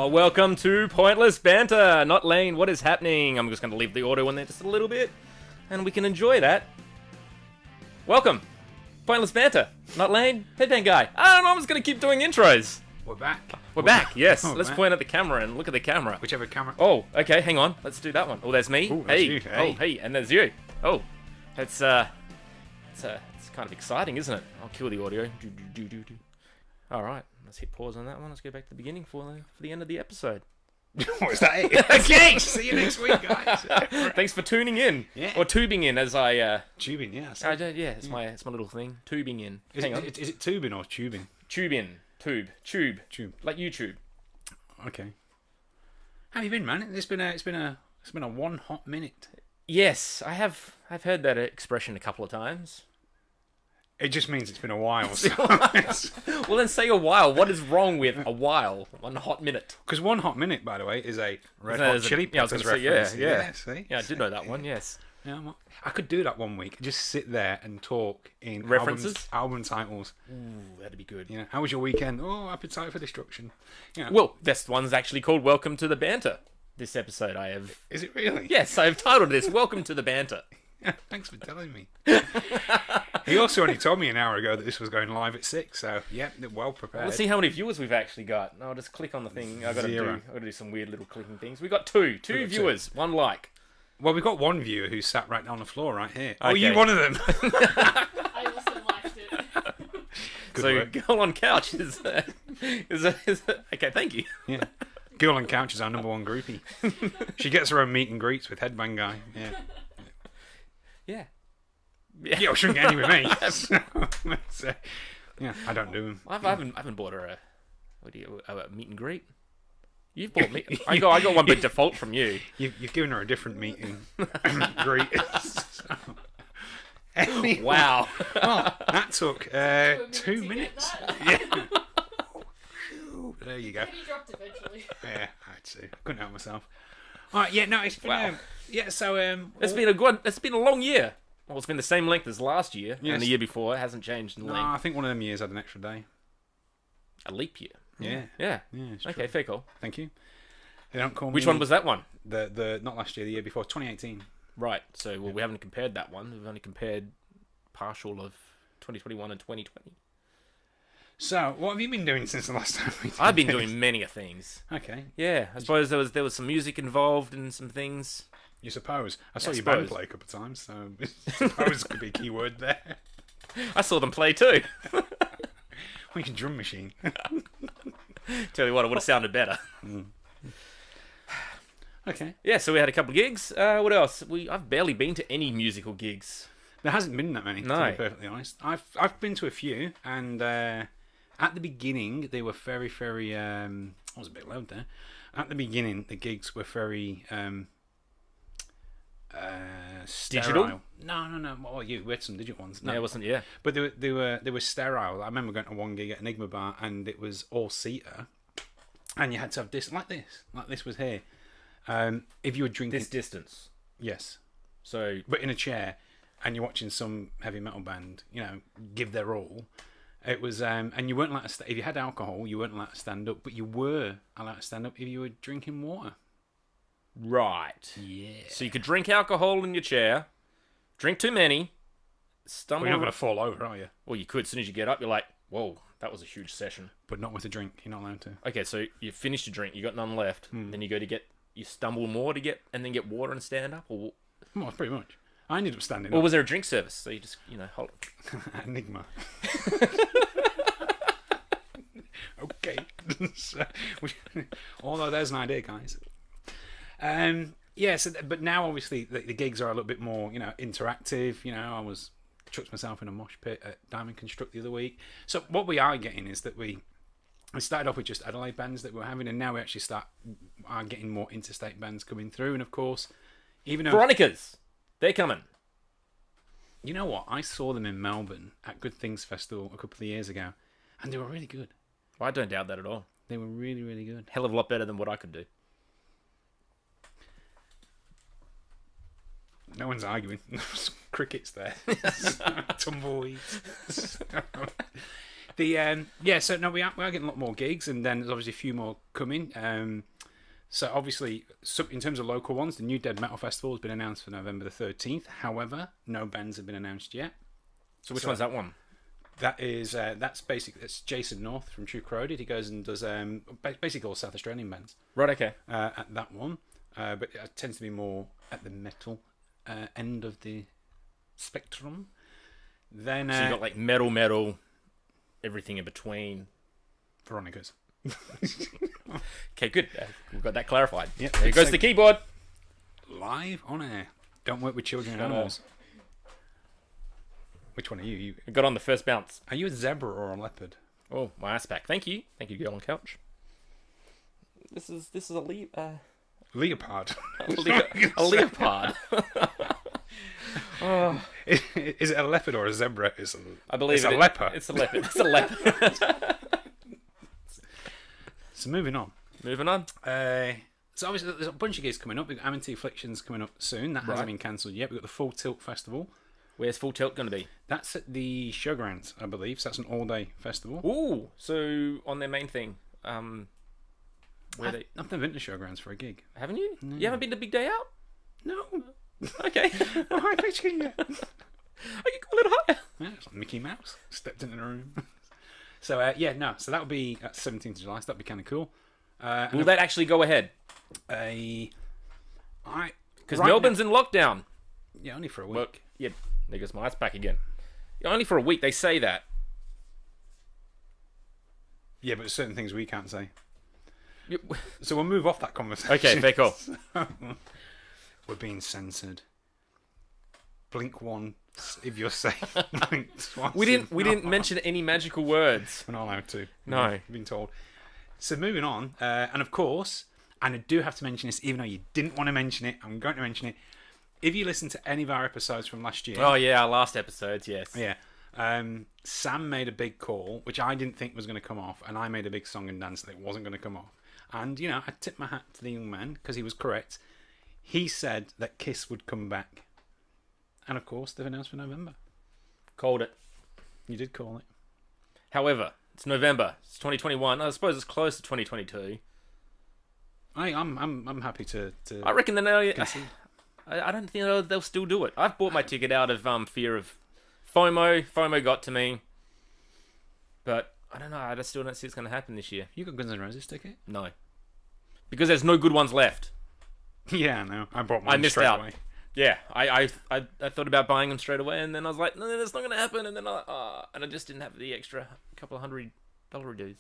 Welcome to Pointless Banter, NotLain. What is happening? I'm just going to leave the audio in there just a little bit, and we can enjoy that. Welcome, Pointless Banter, NotLain, Headband Guy. I don't know, I'm just going to keep doing intros. We're back. We're back, yes. Let's back. point at the camera and look at the camera. Whichever camera. Oh, okay, hang on. Let's do that one. Oh, there's me. Ooh, that's hey. you. Hey. Oh, hey, and there's you. Oh, it's kind of exciting, isn't it? I'll kill the audio. All right, let's hit pause on that one. Let's go back to the beginning for the end of the episode. Oh, is that it? Okay, see you next week, guys. Thanks for tuning in, Yeah. or tubing in, as I. Tubing, yeah. Yeah, it's my little thing. Tubing in. Hang on. Is it tubing or tubing? Tube in. Tube. Like YouTube. Okay. How have you been, man? It's been a one hot minute. Yes, I've heard that expression a couple of times. It just means it's been a while. So Well, then say a while. What is wrong with a while? 1 hot minute. because one hot minute, by the way, is a Red Hot Chili Peppers Yeah, I was going to say, reference. yeah. See? Yeah, I did know that one, yes. Yeah, well, I could do that one week. Just sit there and talk in References? album titles. Ooh, that'd be good. You know, how was your weekend? Oh, Appetite for Destruction. Yeah. Well, this one's actually called Welcome to the Banter. This episode I have... Is it really? Yes, I've titled this Welcome to the Banter. Thanks for telling me. He also only told me an hour ago that this was going live at 6, so yeah, well prepared. Let's see how many viewers we've actually got. I'll just click on the thing. I've got to do some weird little clicking things. We got two viewers, 1 like. Well, we've got one viewer who sat right down the floor right here. Oh, Okay. you one of them. I also liked it. Good So work. Girl on Couch is okay, thank you. Yeah. Girl on Couch is our number 1 groupie. She gets her own meet and greets with Headband Guy. Yeah. Yeah. Yeah, well, she shouldn't get any with me. So, yeah, I don't do them. I haven't bought her a meet and greet. You've bought me. I got one by default from you. You've given her a different meet and greet. So, anyway, Wow. well, that took 2 minutes. Yeah. There you go. He dropped eventually. Yeah, I'd say. Couldn't help myself. All right, yeah, no, it's been, Wow. yeah, so, It's been a long year. Well, it's been the same length as last year Yes. and the year before. It hasn't changed in no, length. I think one of them years had an extra day. A leap year. Yeah. Yeah. Yeah, it's Okay, true. fair call. Thank you. They don't call me... Which one was that one? The not last year, the year before, 2018. Right. So, well, we haven't compared that one. We've only compared partial of 2021 and 2020. So, what have you been doing since the last time we did I've been this? doing many a things. Okay, Yeah, I suppose there was some music involved and some things. you suppose. I saw I your band suppose. play a couple of times, so suppose could be a key word there. I saw them play too. Or your drum machine. Tell you what, it would have sounded better. Okay. Yeah, so we had a couple of gigs. What else? I've barely been to any musical gigs. There hasn't been that many, to No. be perfectly honest. I've been to a few, and at the beginning they were very, very. I was a bit loud there. At the beginning, the gigs were very Digital? sterile. No. Oh, you we had some digital ones. No, Yeah, it wasn't. Yeah. but they were sterile. I remember going to one gig at Enigma Bar, and it was all seater, and you had to have this like this was here. If you were drinking, This distance. yes, So but in a chair, and you're watching some heavy metal band, you know, give their all. It was, and you weren't allowed to. If you had alcohol, you weren't allowed to stand up, but you were allowed to stand up if you were drinking water. right. Yeah. So you could drink alcohol in your chair, drink too many, stumble. Well, you're not going to fall over, are you? Well, you could. As soon as you get up, you're like, "Whoa, that was a huge session." But not with a drink. You're not allowed to. Okay, so you finished your drink, you got none left, then you stumble more to get, and then get water and stand up, or Well, pretty much. I ended up standing or up. was there a drink service? So you just, hold. Enigma. Okay. So, although there's an idea, guys. Yeah. So, but now obviously the gigs are a little bit more, interactive. I chucked myself in a mosh pit at Diamond Construct the other week. So what we are getting is that we started off with just Adelaide bands that we're having, and now we actually are getting more interstate bands coming through. And of course, even though Veronica's, they're coming. you know what, I saw them in Melbourne at Good Things Festival a couple of years ago, and they were really good. I don't doubt that at all. They were really, really good. Hell of a lot better than what I could do. No one's arguing. Crickets there. Tumbleweeds. So no, we are getting a lot more gigs, and then there's obviously a few more coming. So obviously, in terms of local ones, the New Dead Metal Festival has been announced for November the 13th. However, no bands have been announced yet. So which one's that one? That is that's Jason North from True Corroded. He goes and does basically all South Australian bands. Right. Okay. At that one, but it tends to be more at the metal end of the spectrum. Then So you got like metal, everything in between. Veronica's. Okay, good. We've got that clarified. Yep. There goes the keyboard. Live on air. Don't work with children and animals. Which one are you? We got on the first bounce. Are you a zebra or a leopard? Oh, my ass back. Thank you, girl on couch. This is a Leopard. a leopard. Oh. Is it a leopard or a zebra? I believe it's a leopard. It's a leopard. It's a leopard. So moving on. So obviously there's a bunch of gigs coming up. We've got Amity Afflictions coming up soon. That hasn't been cancelled yet. We've got the Full Tilt Festival. Where's Full Tilt going to be? That's at the Showgrounds, I believe. So that's an all-day festival. Ooh, so on their main thing. I've never been to Showgrounds for a gig. Haven't you? No. You haven't been to Big Day Out? No. Okay. Oh, hi, Pitchkin. I can go a little higher. Yeah, it's like Mickey Mouse stepped into the room. So so that'll be at 17th of July. So that'll be kind of cool. Will that actually go ahead? Because Melbourne's in lockdown. Yeah, only for a week. Well, yeah, there goes my ass back again. Yeah, only for a week. They say that. Yeah, but there's certain things we can't say. Yep. So we'll move off that conversation. Okay, fair call. We're being censored. Blink once if you're safe. Blink twice. We didn't mention any magical words. We're not allowed to. No. We've been told. So moving on, and of course, and I do have to mention this, even though you didn't want to mention it, I'm going to mention it. If you listen to any of our episodes from last year... Oh, yeah, our last episodes, yes. Yeah. Sam made a big call, which I didn't think was going to come off, and I made a big song and dance that it wasn't going to come off. And, I tipped my hat to the young man, because he was correct. He said that Kiss would come back. And, of course, they've announced for November. Called it. You did call it. However, it's November. It's 2021. I suppose it's close to 2022. I'm happy to I reckon they'll... concede. I don't think they'll still do it. I've bought my ticket out of fear of FOMO. FOMO got to me. But, I don't know. I just still don't see it's going to happen this year. You got Guns N' Roses ticket? No. Because there's no good ones left. Yeah, no. I bought mine I missed straight out. away. Yeah, I thought about buying them straight away, and then I was like, no, that's not going to happen. And then I just didn't have the extra couple of $100 dues.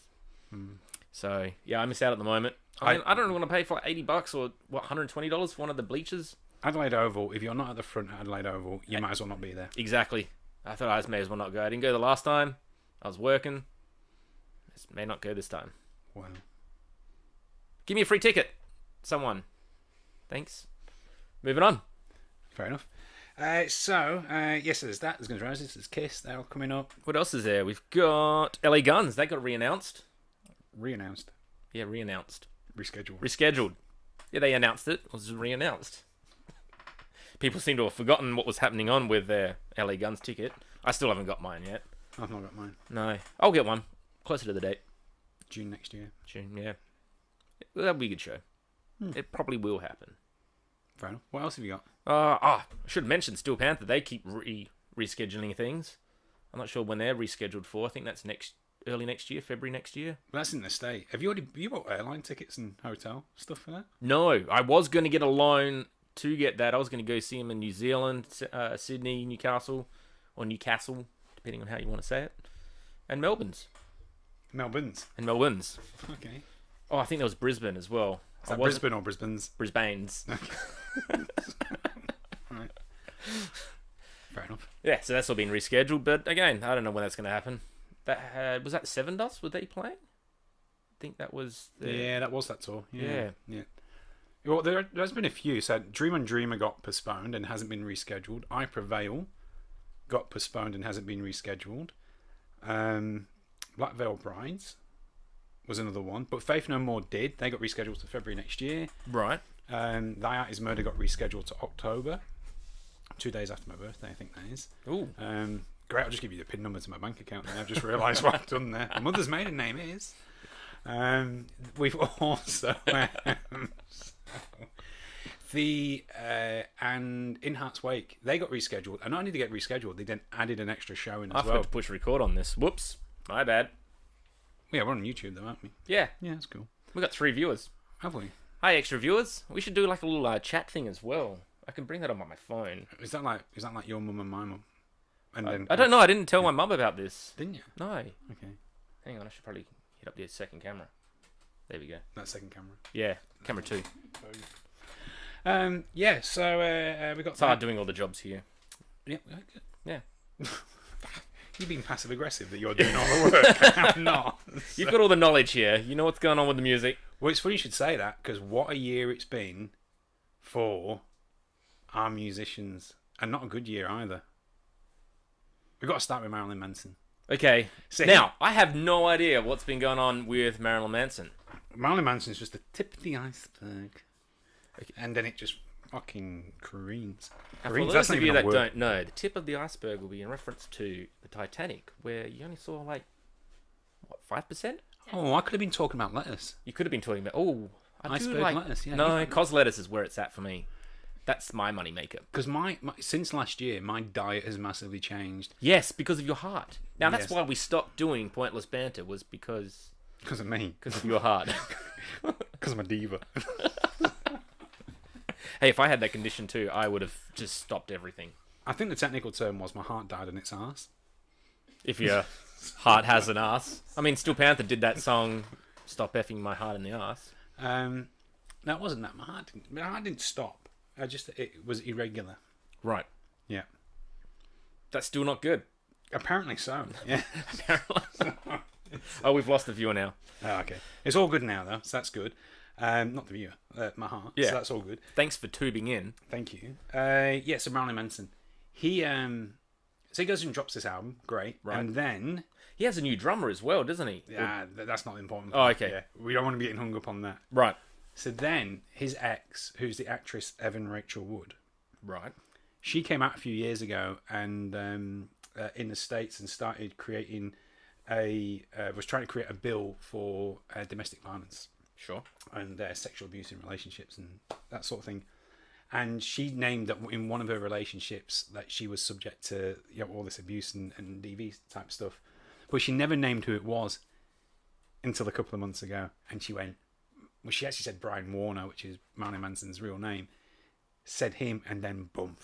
So yeah, I miss out at the moment. I don't want to pay for like $80 or what, $120 for one of the bleachers. Adelaide Oval. If you're not at the front at Adelaide Oval, you might as well not be there. Exactly. I thought I just may as well not go. I didn't go the last time. I was working. Just may not go this time. Wow. Give me a free ticket, someone. Thanks. Moving on. Fair enough. So there's that. There's Guns N' Roses. There's Kiss. They're all coming up. What else is there? We've got LA Guns. They got re-announced. Re-announced. Yeah, re-announced. Rescheduled. Yeah, they announced it. It was re-announced. People seem to have forgotten what was happening on with their LA Guns ticket. I still haven't got mine yet. I've not got mine. No. I'll get one. Closer to the date. June next year. June, yeah. That'll be a good show. It probably will happen. Fair enough. What else have you got? I should mention Steel Panther. They keep rescheduling things. I'm not sure when they're rescheduled for. I think that's early next year, February next year. Well, that's in the state. Have you bought airline tickets and hotel stuff for that? No, I was going to get a loan to get that. I was going to go see them in New Zealand, Sydney, Newcastle, depending on how you want to say it, and Melbourne's. Okay. Oh, I think there was Brisbane as well. Is that Brisbane or Brisbane's? Brisbane's. Okay. Right. Fair enough. Yeah, so that's all been rescheduled, but again, I don't know when that's going to happen. That was that Seven Dust? Were they playing? I think that was. Yeah, that was that tour. Yeah. Well, there's been a few. So Dream on Dreamer got postponed and hasn't been rescheduled. I Prevail got postponed and hasn't been rescheduled. Black Veil Brides was another one, but Faith No More did. They got rescheduled to February next year. Right. Thy Art Is Murder got rescheduled to October, 2 days after my birthday, I think that is. Ooh. Great, I'll just give you the PIN number to my bank account. And I've just realised what I've done there. My mother's maiden name is. We've also and In Heart's Wake, they got rescheduled, and not only did they get rescheduled, they then added an extra show in I as forgot well. to push record on this. Whoops, my bad. Yeah, we're on YouTube though, aren't we? Yeah, Yeah, that's cool. we got 3 viewers. Have we? Hi, extra viewers. We should do like a little chat thing as well. I can bring that on my phone. Is that like your mum and my mum? And then I don't know. I didn't tell my mum about this. Didn't you? No. Okay. Hang on, I should probably hit up the second camera. There we go. That second camera. Yeah, camera 2. Yeah. So we got. It's hard doing all the jobs here. Yeah. Yeah. You've been passive aggressive that you're doing all the work. I'm not. You've got all the knowledge here. You know what's going on with the music. Well, it's funny you should say that because what a year it's been for our musicians, and not a good year either. We've got to start with Marilyn Manson. Okay. So now, I have no idea what's been going on with Marilyn Manson. Marilyn Manson's just the tip of the iceberg. Okay. And then it just fucking careens. And for those of you that don't know, the tip of the iceberg will be in reference to the Titanic, where you only saw like, what, 5%? Oh, I could have been talking about lettuce. You could have been talking about, iceberg lettuce, yeah. No, cos lettuce is where it's at for me. That's my moneymaker. Because since last year, my diet has massively changed. Yes, because of your heart. Now, that's Yes. why we stopped doing Pointless Banter, was because Because of me. of your heart. Because I'm a diva. Hey, if I had that condition too, I would have just stopped everything. I think the technical term was my heart died in its arse. If your heart has an ass. I mean, Steel Panther did that song, Stop Effing My Heart in the Ass. No, it wasn't that. My heart didn't stop. It was irregular. Right. Yeah. That's still not good. Apparently so. Yeah. Apparently. Oh, we've lost the viewer now. Oh, okay. It's all good now, though, so that's good. Not the viewer, my heart. Yeah. So that's all good. Thanks for tubing in. Thank you. Yeah, so Marilyn Manson. He goes and drops this album. Great. Right. And then... He has a new drummer as well, doesn't he? Yeah, that's not the important Oh, part. okay. Yeah, we don't want to be getting hung up on that. Right. So then, his ex, who's the actress Evan Rachel Wood, Right. she came out a few years ago and in the States and started creating was trying to create a bill for domestic violence Sure. and sexual abuse in relationships and that sort of thing. And she named that in one of her relationships that she was subject to all this abuse and DV type stuff. But she never named who it was until a couple of months ago. And she went, well, she actually said Brian Warner, which is Marilyn Manson's real name, said him, and then boom,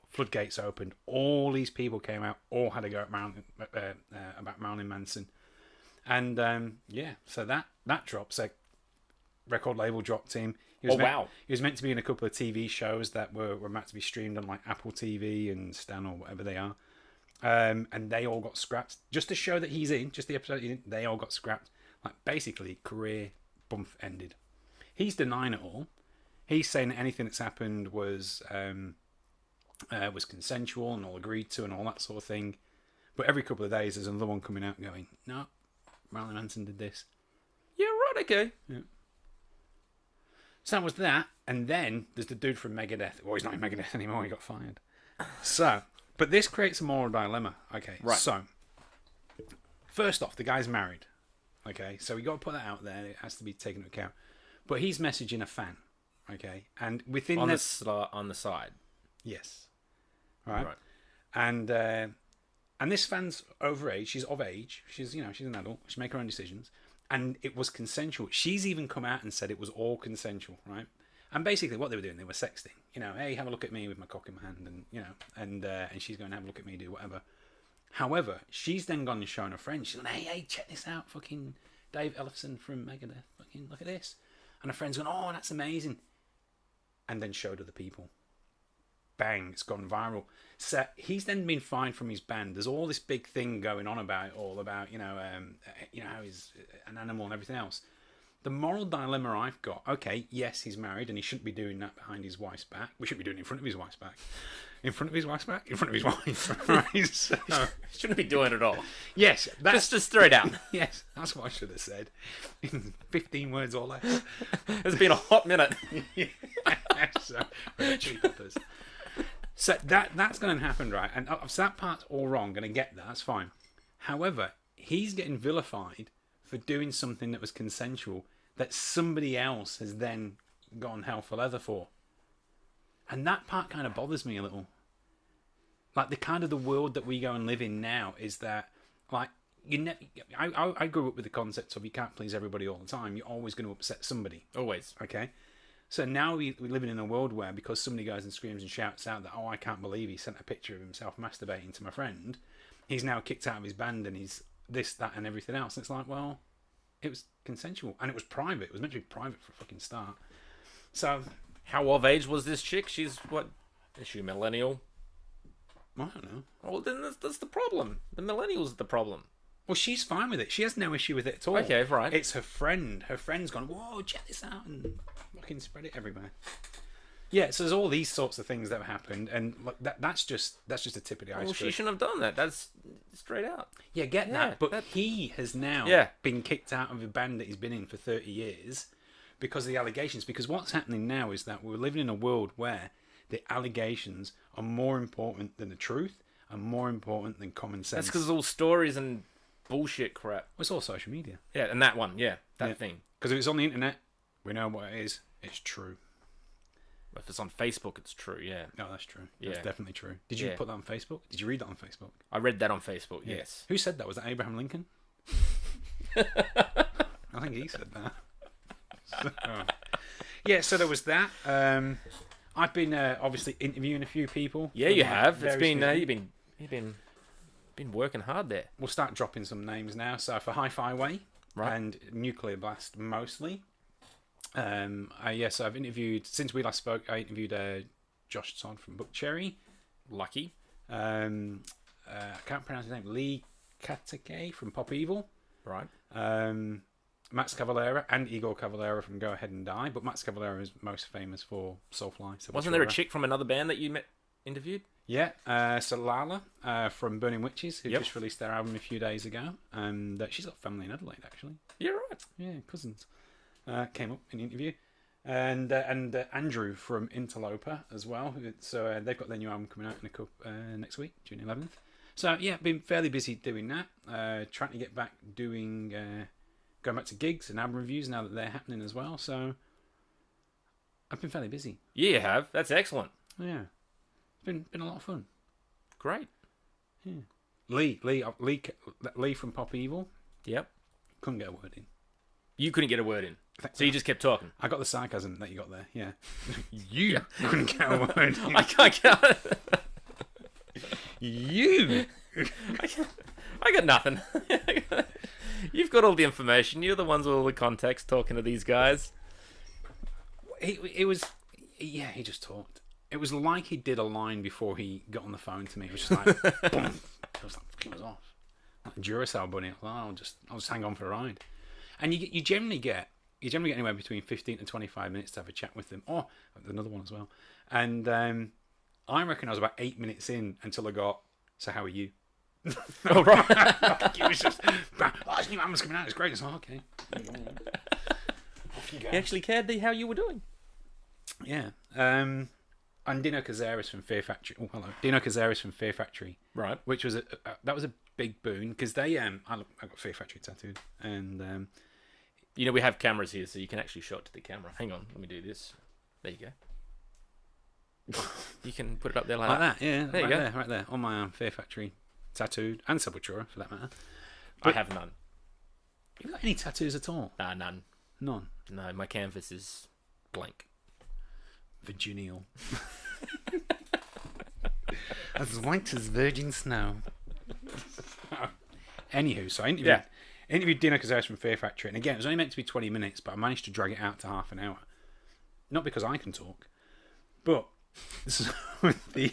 floodgates opened. All these people came out, all had a go at about Marilyn Manson. And so that dropped. So record label dropped him. Wow. He was meant to be in a couple of TV shows that were meant to be streamed on like Apple TV and Stan or whatever they are. And they all got scrapped. Just the show that he's in, just the episode he's in, they all got scrapped. Like basically career bump ended. He's denying it all. He's saying that anything that's happened was consensual and all agreed to and all that sort of thing. But every couple of days there's another one coming out going, no, Marilyn Manson did this. Yeah, right, okay. Yeah. So that was that. And then there's the dude from Megadeth. Well, he's not in Megadeth anymore. He got fired. So, but this creates a moral dilemma. Okay. Right. So, first off, the guy's married. Okay. So we got to put that out there. It has to be taken into account. But he's messaging a fan. Okay. And within On the side. Yes. Right. And this fan's over age. She's of age. She's an adult. She make her own decisions. And it was consensual. She's even come out and said it was all consensual, right? And basically what they were doing, they were sexting. Hey, have a look at me with my cock in my hand, and she's going, have a look at me, do whatever. However, she's then gone and shown her friends. She's going, hey, check this out, fucking Dave Ellefson from Megadeth. Fucking look at this. And her friend's going, oh, that's amazing. And then showed other people. Bang, it's gone viral. So he's then been fined from his band. There's all this big thing going on about how he's an animal and everything else. The moral dilemma I've got, okay, yes, he's married and he shouldn't be doing that behind his wife's back. We shouldn't be doing it in front of his wife's back. In front of his wife's back? In front of his wife. Right? So, Shouldn't be doing it all. yes. Just throw it out. Yes, that's what I should have said. In 15 words or less. It's been a hot minute. So, Chili Peppers. So that's going to happen, right? And so that part's all wrong. Going to get that. That's fine. However, he's getting vilified for doing something that was consensual that somebody else has then gone hell for leather for. And that part kind of bothers me a little. Like, the kind of the world that we go and live in now is that, like, I grew up with the concept of you can't please everybody all the time. You're always going to upset somebody. Always. Okay? So now we're living in a world where, because somebody goes and screams and shouts out that, oh, I can't believe he sent a picture of himself masturbating to my friend, he's now kicked out of his band and he's this, that, and everything else. And it's like, well, it was consensual. And it was private. It was meant to be private for a fucking start. So... How of age was this chick? She's, what? Is she a millennial? I don't know. Well, then that's the problem. The millennials are the problem. Well, she's fine with it. She has no issue with it at all. Okay, right. It's her friend. Her friend's gone, whoa, check this out, and fucking spread it everywhere. Yeah, so there's all these sorts of things that have happened, and like that's just a tip of the iceberg. Well, she shouldn't have done that. That's straight out. Yeah, get that. But he has now been kicked out of a band that he's been in for 30 years because of the allegations. Because what's happening now is that we're living in a world where the allegations are more important than the truth and more important than common sense. That's because it's all stories and bullshit crap. Well, it's all social media. Yeah, and that one, that thing. Because if it's on the internet, we know what it is. It's true. If it's on Facebook, it's true, yeah. No, that's true. Yeah. That's definitely true. Did you put that on Facebook? Did you read that on Facebook? I read that on Facebook, yes. Who said that? Was that Abraham Lincoln? I think he said that. So there was that. I've been obviously interviewing a few people. Yeah, you have. It's been you've been working hard there. We'll start dropping some names now. So for Hi-Fi Way and Nuclear Blast mostly. So I've interviewed, since we last spoke, I interviewed Josh Todd from Book Cherry. Lucky. I can't pronounce his name. Lee Katake from Pop Evil. Right. Max Cavalera and Igor Cavalera from Go Ahead and Die, but Max Cavalera is most famous for Soulfly. Wasn't there a chick from another band that you interviewed? Yeah, so Lala from Burning Witches, who just released their album a few days ago, and she's got family in Adelaide, actually. Yeah, right. Yeah, cousins. Came up in the interview. And Andrew from Interloper as well. So they've got their new album coming out in next week, June 11th. So yeah, been fairly busy doing that. Trying to get back doing... going back to gigs and album reviews now that they're happening as well. So I've been fairly busy. Yeah, you have. That's excellent. Yeah, it's been a lot of fun. Great. Yeah. Lee from Pop Evil. Yep. Couldn't get a word in. You couldn't get a word in, so you just kept talking. I got the sarcasm that you got there. Yeah. You couldn't get a word in. I can't get. You. I got nothing. You've got all the information. You're the ones with all the context talking to these guys. It was... Yeah, he just talked. It was like he did a line before he got on the phone to me. It was just like... boom. It was like, it was off. Like a Duracell bunny. I'll just hang on for a ride. And you generally get anywhere between 15 and 25 minutes to have a chat with them. Oh, another one as well. And I reckon I was about 8 minutes in until I got, so how are you? Oh, right. It was just, this new album's coming out, it's great. It's like, okay. Off you go. He actually cared how you were doing. Yeah. And Dino Cazares from Fear Factory. Oh, hello. Dino Cazares from Fear Factory. Right. Which was that was a big boon because they I got Fear Factory tattooed and we have cameras here, so you can actually show it to the camera. Hang on, let me do this. There you go. You can put it up there like that. Yeah, there you go. Right there on my arm. Fear Factory tattooed and Sepultura for that matter. But I have none. Have you got any tattoos at all? Nah, none. None. No, my canvas is blank. Virginal. As white as virgin snow. Anywho, so I interviewed Dino Cazares from Fear Factory, and again, it was only meant to be 20 minutes, but I managed to drag it out to half an hour. Not because I can talk, but they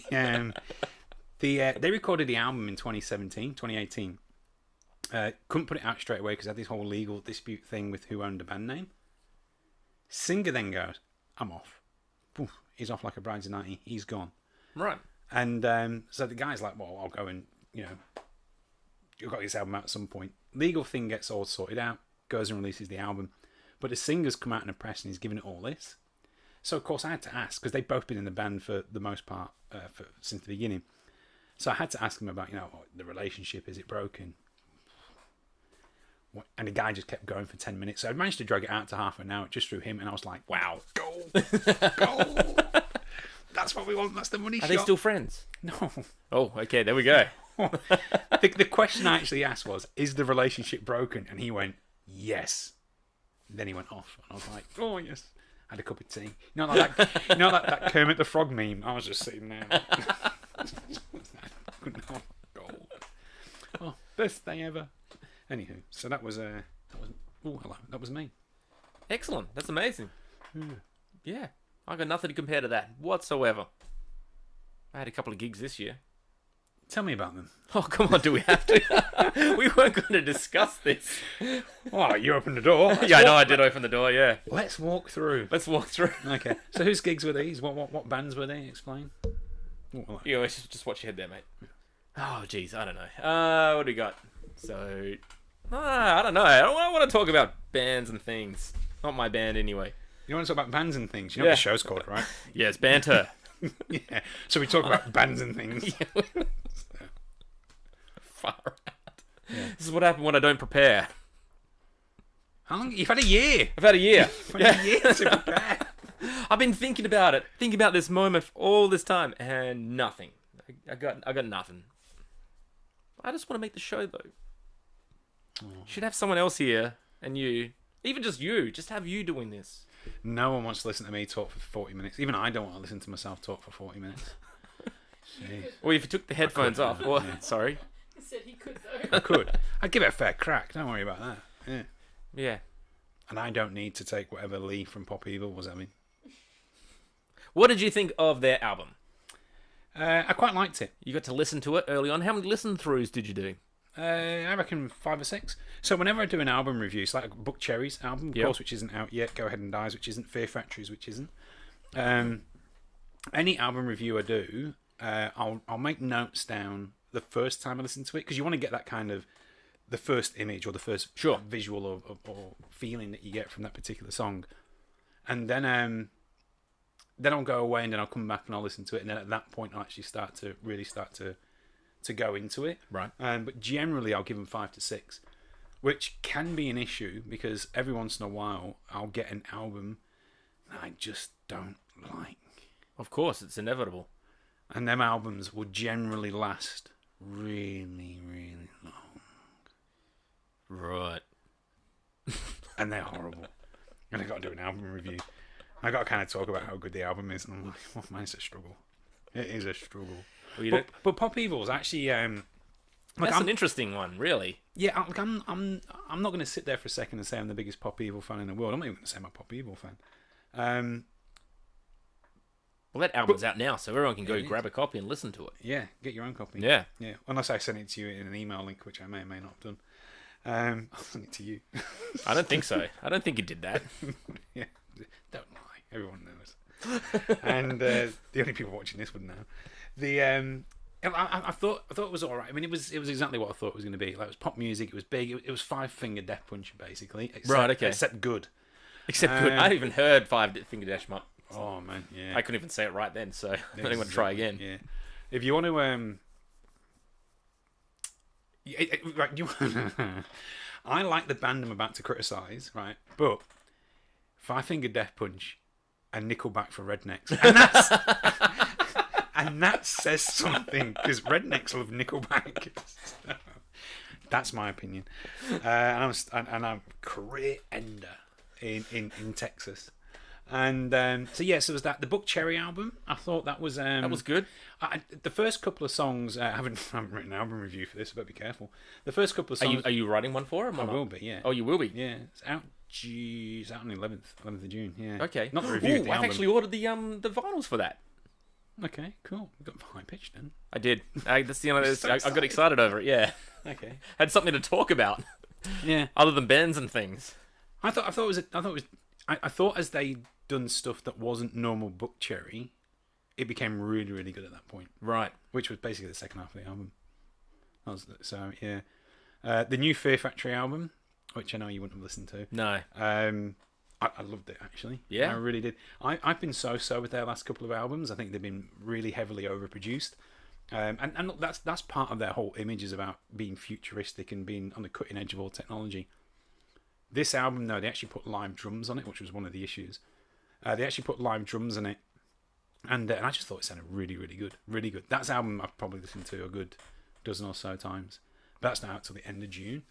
recorded the album in 2018. Couldn't put it out straight away because they had this whole legal dispute thing with who owned the band name. Singer then goes, I'm off. Poof, he's off like a bride's nightie. He's gone. Right. And so the guy's like, well, I'll go and, you've got this album out at some point. Legal thing gets all sorted out, goes and releases the album. But the singer's come out in the press and he's given it all this. So of course I had to ask, because they've both been in the band for the most part since the beginning. So I had to ask them about, the relationship. Is it broken? And the guy just kept going for 10 minutes. So I managed to drag it out to half an hour just through him, and I was like, wow, goal! Goal! That's what we want. That's the money shot. Are they still friends? No. Oh, okay, there we go. The question I actually asked was, is the relationship broken? And he went, yes. Then he went off, and I was like, oh, yes. I had a cup of tea. That Kermit the Frog meme? I was just sitting there. Gold. Oh, best day ever. Anywho, so that was that was me. Excellent. That's amazing. Yeah. I got nothing to compare to that whatsoever. I had a couple of gigs this year. Tell me about them. Oh, come on, do we have to? We weren't going to discuss this. Oh, you opened the door. Yeah, I know I did open the door, yeah. Let's walk through. Okay. So whose gigs were these? What bands were they? Explain. You just watch your head there, mate. Oh, jeez, I don't know. What do we got? So, I don't know. I don't want to talk about bands and things. Not my band, anyway. You want to talk about bands and things? You know what the show's called, right? Yes, Banter. Yeah. So we talk about bands and things. Far out. Yeah. This is what happened when I don't prepare. How long? You've had a year. I've had a year. A year to prepare. I've been thinking about this moment for all this time, and nothing. I got nothing. I just want to make the show, though. Should have someone else here, and you, even just you, just have you doing this. No one wants to listen to me talk for 40 minutes. Even I don't want to listen to myself talk for 40 minutes. Well, if you took the headphones off, sorry. He said he could, though. I could. I'd give it a fair crack. Don't worry about that. Yeah. Yeah. And I don't need to take whatever Lee from Pop Evil was having. What did you think of their album? I quite liked it. You got to listen to it early on. How many listen-throughs did you do? I reckon 5 or 6. So whenever I do an album review, it's like Book Cherry's album, of course, which isn't out yet. Go Ahead and Dies, which isn't. Fear Factories, which isn't. Any album review I do, I'll make notes down the first time I listen to it, because you want to get that kind of the first image or the first visual or feeling that you get from that particular song, and then I'll go away and then I'll come back and I'll listen to it, and then at that point I'll actually start to go into it. Right. But generally I'll give them 5 to 6, which can be an issue because every once in a while I'll get an album that I just don't like. Of course, it's inevitable. And them albums will generally last really, really long. Right. And they're horrible. And I've got to do an album review. I've got to kind of talk about how good the album is, and I'm like, oh man, it's a struggle. It is a struggle. Well, but Pop Evil's actually that's an interesting one, really. Yeah, I'm not going to sit there for a second and say I'm the biggest Pop Evil fan in the world. I'm not even going to say I'm a Pop Evil fan. Well, that album's out now, so everyone can go grab a copy and listen to it. Yeah, get your own copy. Yeah. Unless I send it to you in an email link, which I may or may not have done. I'll send it to you. I don't think so. I don't think you did that. Yeah, don't lie. Everyone knows. And the only people watching this would know. I thought it was all right. I mean, it was exactly what I thought it was going to be. Like, it was pop music. It was big. It was Five Finger Death Punch, basically. Right. Okay. Except good. Except good. I even heard Five Finger Death Punch. Oh man, yeah. I couldn't even say it right then, so I don't even want to try again. Yeah. If you want to, I like the band I'm about to criticise, right? But Five Finger Death Punch and Nickelback for Rednecks, and that says something, because Rednecks love Nickelback. That's my opinion. And I'm a career ender in Texas. And so there was that. The Book Cherry album, I thought that was good. The first couple of songs, I haven't written an album review for this, so better be careful. The first couple of songs. Are you writing one for him? I will be, yeah. Oh, you will be? Yeah, it's out. It's out on the 11th of June. Yeah. Okay. Not the review. I've actually ordered the vinyls for that. Okay, cool. You got high pitch then. I did. That's I got excited over it. Yeah. Okay. Had something to talk about. Yeah. Other than bands and things. I thought as they done stuff that wasn't normal Book Cherry, it became really, really good at that point. Right. Which was basically the second half of the album. So yeah. The new Fear Factory album, which I know you wouldn't have listened to. No. I loved it, actually. Yeah? I really did. I've been so with their last couple of albums. I think they've been really heavily overproduced. And look, that's part of their whole image, is about being futuristic and being on the cutting edge of all technology. This album, though, they actually put live drums on it, which was one of the issues. They actually put live drums on it, and I just thought it sounded really, really good. Really good. That's an album I've probably listened to a good dozen or so times. But that's not out till the end of June.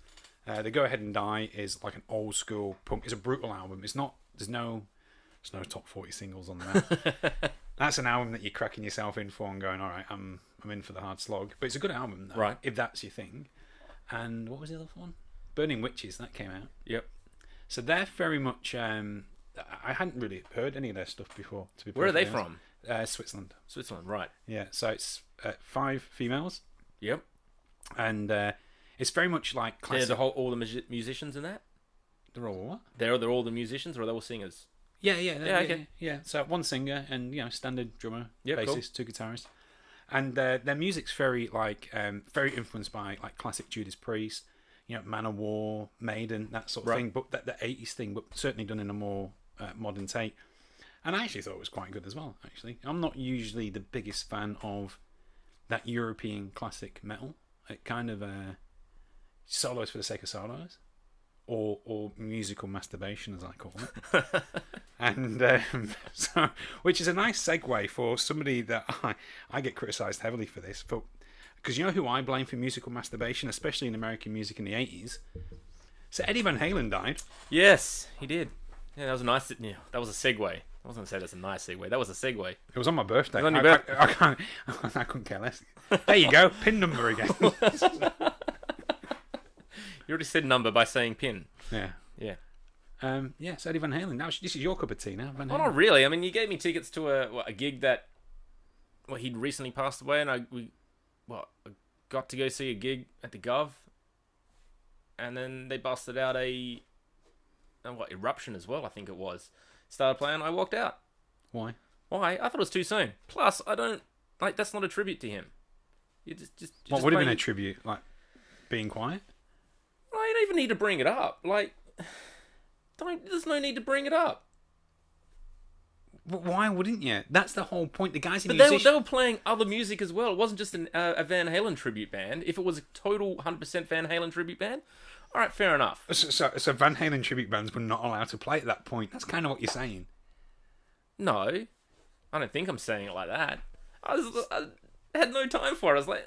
The Go Ahead and Die is like an old school punk. It's a brutal album. It's not. There's no top 40 singles on that. That's an album that you're cracking yourself in for and going, all right, I'm in for the hard slog. But it's a good album, though, right? If that's your thing. And what was the other one? Burning Witches, that came out. Yep. So they're very much. I hadn't really heard any of their stuff before. To be Where are they honest. from? Switzerland. Switzerland, right? Yeah. So it's 5 females. Yep. And it's very much like classic. They're all the musicians in that. They're all what? They're all the musicians, or are they all singers? Yeah. Okay. Yeah. So one singer and standard drummer, Yep, bassist, 2 guitarists, and their music's very very influenced by like classic Judas Priest, Manowar, Maiden, that sort of thing. But the 80s thing, but certainly done in a more modern take. And I actually thought it was quite good as well. Actually, I'm not usually the biggest fan of that European classic metal. It kind of solos for the sake of solos, or musical masturbation, as I call it. And so, which is a nice segue for somebody that I get criticised heavily for this, because you know who I blame for musical masturbation, especially in American music in the 80s? So Eddie Van Halen died. Yes, he did. Yeah, that was a nice. Yeah, that was a segue. I wasn't gonna say that's a nice segue. That was a segue. It was on my birthday. It was on your birthday. I couldn't care less. There you go, pin number again. You already said number by saying pin. Yeah. Yeah. So Eddie Van Halen. Now this is your cup of tea now, Van Halen. Well, not really. I mean, you gave me tickets to a gig that, he'd recently passed away, and I got to go see a gig at the Gov, and then they busted out a Eruption as well, I think it was. Started playing, I walked out. Why? I thought it was too soon. Plus, I don't that's not a tribute to him. You just what would have been a tribute? Like being quiet? Well, you don't even need to bring it up. There's no need to bring it up. But why wouldn't you? That's the whole point. The guys in But they were playing other music as well. It wasn't just a Van Halen tribute band. If it was a total 100% Van Halen tribute band, all right, fair enough. So Van Halen tribute bands were not allowed to play at that point. That's kind of what you're saying. No, I don't think I'm saying it like that. I had no time for it. I was like,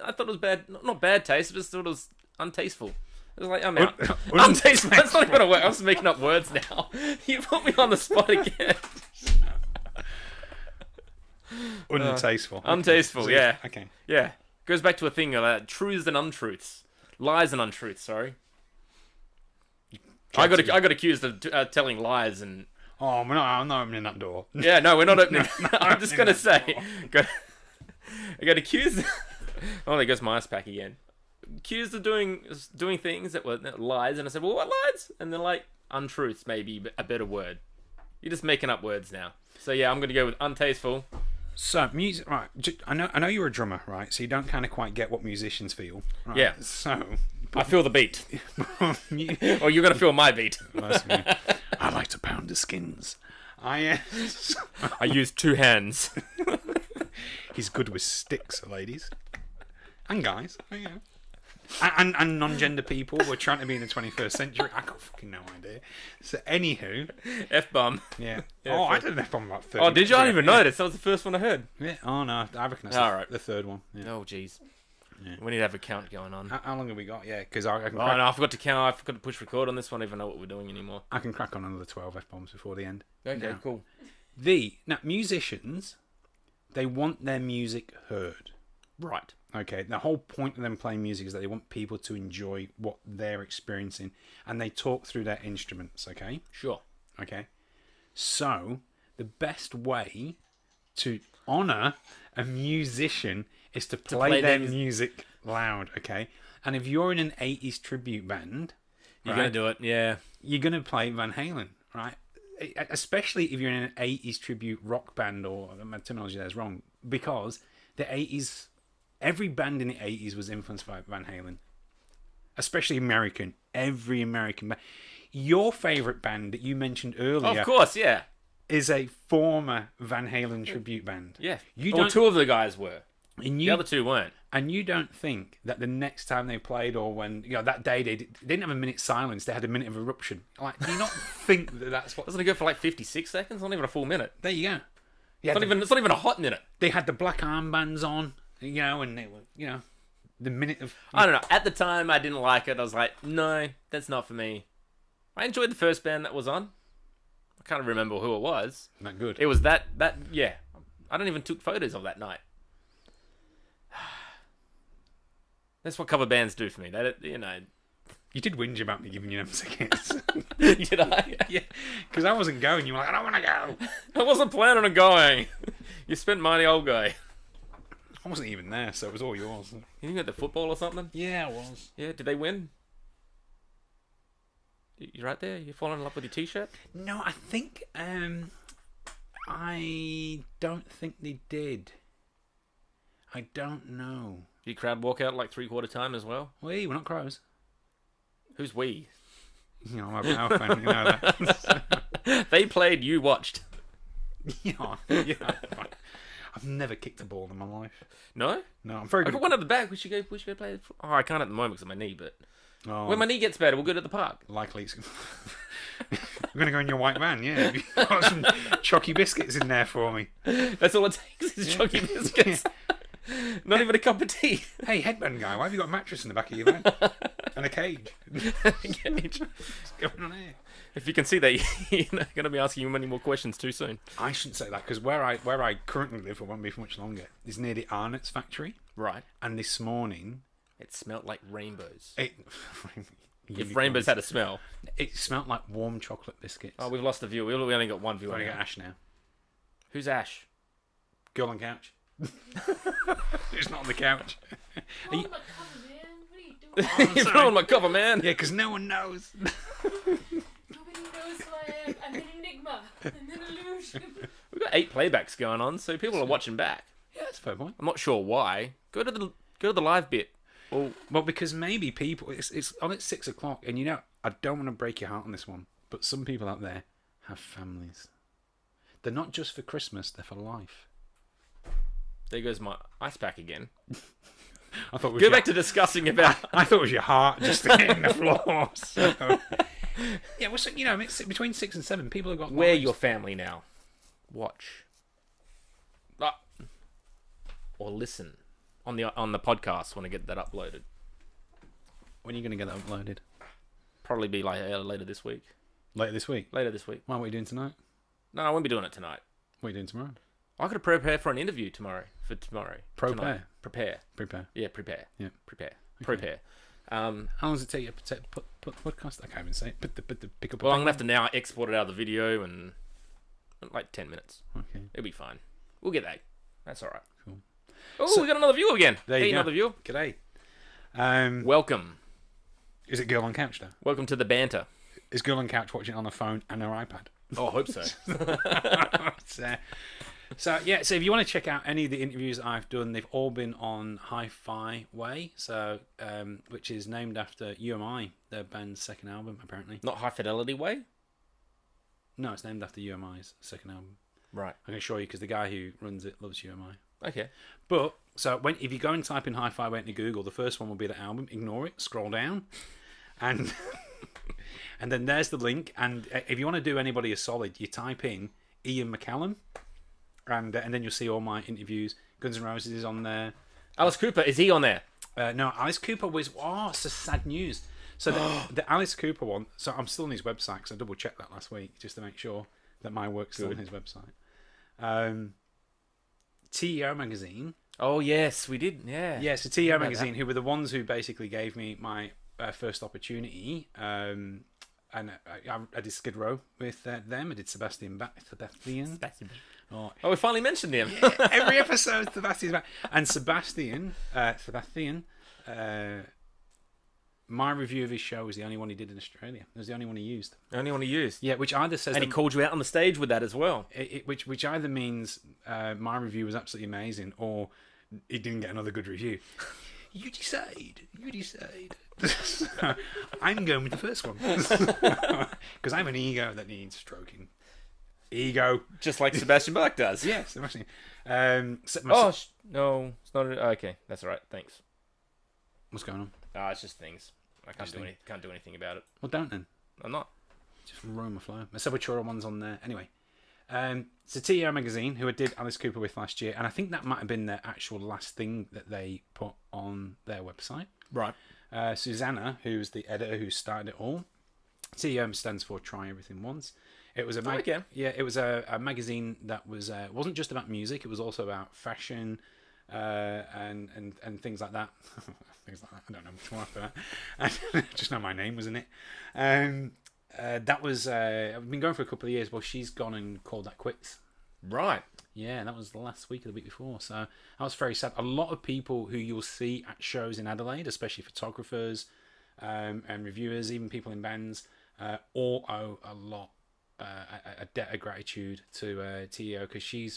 I thought it was bad. Not bad taste. I just thought it was untasteful. It was like, I'm out. Untasteful. That's not even a word. I'm just making up words now. You put me on the spot again. Untasteful. Untasteful, yeah. Okay. Yeah. Goes back to a thing of truths and untruths. Lies and untruths, sorry. I got accused of telling lies and... Oh, I'm not opening that door. Yeah, no, we're not opening... I'm just going to say... I got accused... Oh, there goes my ice pack again. Accused of doing things that were lies, and I said, well, what lies? And they're like, untruths, maybe a better word. You're just making up words now. So yeah, I'm going to go with untasteful. So music, right? I know you're a drummer, right? So you don't kind of quite get what musicians feel. Right? Yeah. So I feel the beat. Or you're going to feel my beat. I like to pound the skins. I use 2 hands. He's good with sticks, ladies and guys. Yeah. And non-gender people. We're trying to be in the 21st century. I got fucking no idea. So anywho, F-bomb. Yeah. Yeah, I did an F-bomb about 30. Oh, did you? I didn't even notice. That was the first one I heard. Yeah. Oh no, I reckon that's the third one. Yeah. Oh jeez. Yeah. We need to have a count going on. How long have we got? Yeah, because I can. Oh no, I forgot to count. I forgot to push record on this one. I don't even know what we're doing anymore. I can crack on another 12 F-bombs before the end. Okay, cool. Now musicians, they want their music heard. Right. Okay, the whole point of them playing music is that they want people to enjoy what they're experiencing, and they talk through their instruments, okay? Sure. Okay. So, the best way to honour a musician is to play their music loud, okay? And if you're in an 80s tribute band... You're going to do it, yeah. You're going to play Van Halen, right? Especially if you're in an 80s tribute rock band, or my terminology there is wrong, because the 80s... Every band in the 80s was influenced by Van Halen. Especially American. Every American band. Your favourite band that you mentioned earlier Of course, yeah. is a former Van Halen tribute band. Yeah. You Well, don't, two of the guys were. and The you other two weren't. and you don't think that the next time they played, or when that day they didn't have a minute's silence, they had a minute of eruption. Like, do you not think that that's what? Doesn't it go for like 56 seconds? Not even a full minute. There you go. It's not even a hot minute. They had the black armbands on, and they were, the minute of. I don't know. At the time, I didn't like it. I was like, no, that's not for me. I enjoyed the first band that was on. I can't remember who it was. Not good. It was that, yeah. I don't even took photos of that night. That's what cover bands do for me. They, You did whinge about me giving you them tickets. Did I? Yeah, because I wasn't going. You were like, I don't want to go. I wasn't planning on going. You spent money, old guy. I wasn't even there, so it was all yours. You got the football or something? Yeah, I was. Yeah, did they win? You right there? You falling in love with your t-shirt? No, I think I don't think they did. I don't know. Did your crowd walk out like 3/4 time as well? We're not crows. Who's we? I'm a Bow fan, that. They played, you watched. yeah. I've never kicked a ball in my life. No? No, I'm very I good. got one at the back. We should go play. Oh, I can't at the moment because of my knee, but Oh, when my knee gets better, we'll go to the park. likely it's... We're going to go in your white van, yeah. You've got some chalky biscuits in there for me. That's all it takes is chalky biscuits. Not even a cup of tea. Hey, Headband Guy, why have you got a mattress in the back of your van? And a cage. What's going on here? If you can see that, you're not going to be asking you many more questions too soon. I shouldn't say that, because where I currently live, or won't be for much longer, is near the Arnott's factory. Right. And this morning... It smelled like rainbows. If rainbows had a smell. It smelled like warm chocolate biscuits. Oh, we've lost a viewer. We only got one viewer. We've only now. got Ash now. Who's Ash? Girl on couch. It's not on the couch. Oh, my cover, man. What are you doing? You're throwing my cover, man. Yeah, because no one knows. Nobody knows who I am. I'm an enigma. I'm an illusion. We've got 8 playbacks going on, so people are watching back. Yeah, that's a fair point. I'm not sure why. Go to the live bit. Oh, Well, because maybe people... It's on at 6 o'clock, and I don't want to break your heart on this one, but some people out there have families. They're not just for Christmas, they're for life. there goes my ice pack again. I thought it was Go back to discussing about. I thought it was your heart just hitting the floor. So. Yeah, well, so, it's between 6 and 7, people have got We're lives. your family now. Watch. Ah. Or listen on the podcast when I get that uploaded. When are you going to get that uploaded? Probably be like later this week. Later this week? Later this week. What are you doing tonight? No, I won't be doing it tonight. What are you doing tomorrow? I got to prepare for an interview tomorrow. Tonight. Prepare? Prepare. Yeah, prepare. Yeah. Prepare. Prepare. How long does it take you to put podcast? I can't even say it. Pick up. Well, I'm going to have to now export it out of the video and like 10 minutes. Okay. It'll be fine. We'll get that. That's all right. Cool. Oh, So- we got another view again. There you Hey, go. another view. G'day. Welcome. Is it Girl on Couch though? Welcome to the banter. Is Girl on Couch watching it on her phone and her iPad? Oh, I hope so. So if you want to check out any of the interviews I've done, they've all been on Hi-Fi Way, so which is named after UMI, their band's second album, apparently. Not high fidelity way. No, it's named after UMI's second album. Right. I can assure you, because the guy who runs it loves UMI. Okay. But so if you go and type in Hi-Fi Way into Google, the first one will be the album. Ignore it. Scroll down, and and then there's the link. And if you want to do anybody a solid, you type in Ian McCallum, and then you'll see all my interviews. Guns N' Roses is on there. Alice Cooper, is he on there? No, Alice Cooper was. Oh, it's just sad news. So the Alice Cooper one. So I'm still on his website because I double checked that last week just to make sure that my work's still on his website. TEO magazine. Oh yes, we did. Yeah. Yeah, so TEO About magazine, who were the ones who basically gave me my first opportunity. And I did Skid Row with them. I did Sebastian. Oh, Oh, we finally mentioned him. every episode, Sebastian's back. And Sebastian, my review of his show was the only one he did in Australia. It was the only one he used. Only one he used. Yeah, which either says And he called you out on the stage with that as well. which either means my review was absolutely amazing, or he didn't get another good review. You decide. You decide. I'm going with the first one because I'm an ego that needs stroking. Ego, Just like Sebastian Bach does. yes. Imagine. Oh, no. It's not... Okay, that's all right. Thanks. What's going on? It's just things. I can't do anything about it. Well, don't then. I'm not. Just ruin my flow. My Sepultura one's on there. Anyway, it's a TEO magazine who I did Alice Cooper with last year, and I think that might have been their actual last thing that they put on their website. Right. Susanna, who's the editor who started it all. TEO stands for Try Everything Once. It was a okay. Yeah, it was a magazine that was wasn't just about music. It was also about fashion and things like that. Things like that. I don't know much more after that. I just know my name was in it. That was I've been going for a couple of years. Well, she's gone and called that quits. Right. Yeah, that was the last week of the week before. So I was very sad. A lot of people who you'll see at shows in Adelaide, especially photographers and reviewers, even people in bands, all owe a lot, a debt of gratitude to TEO because she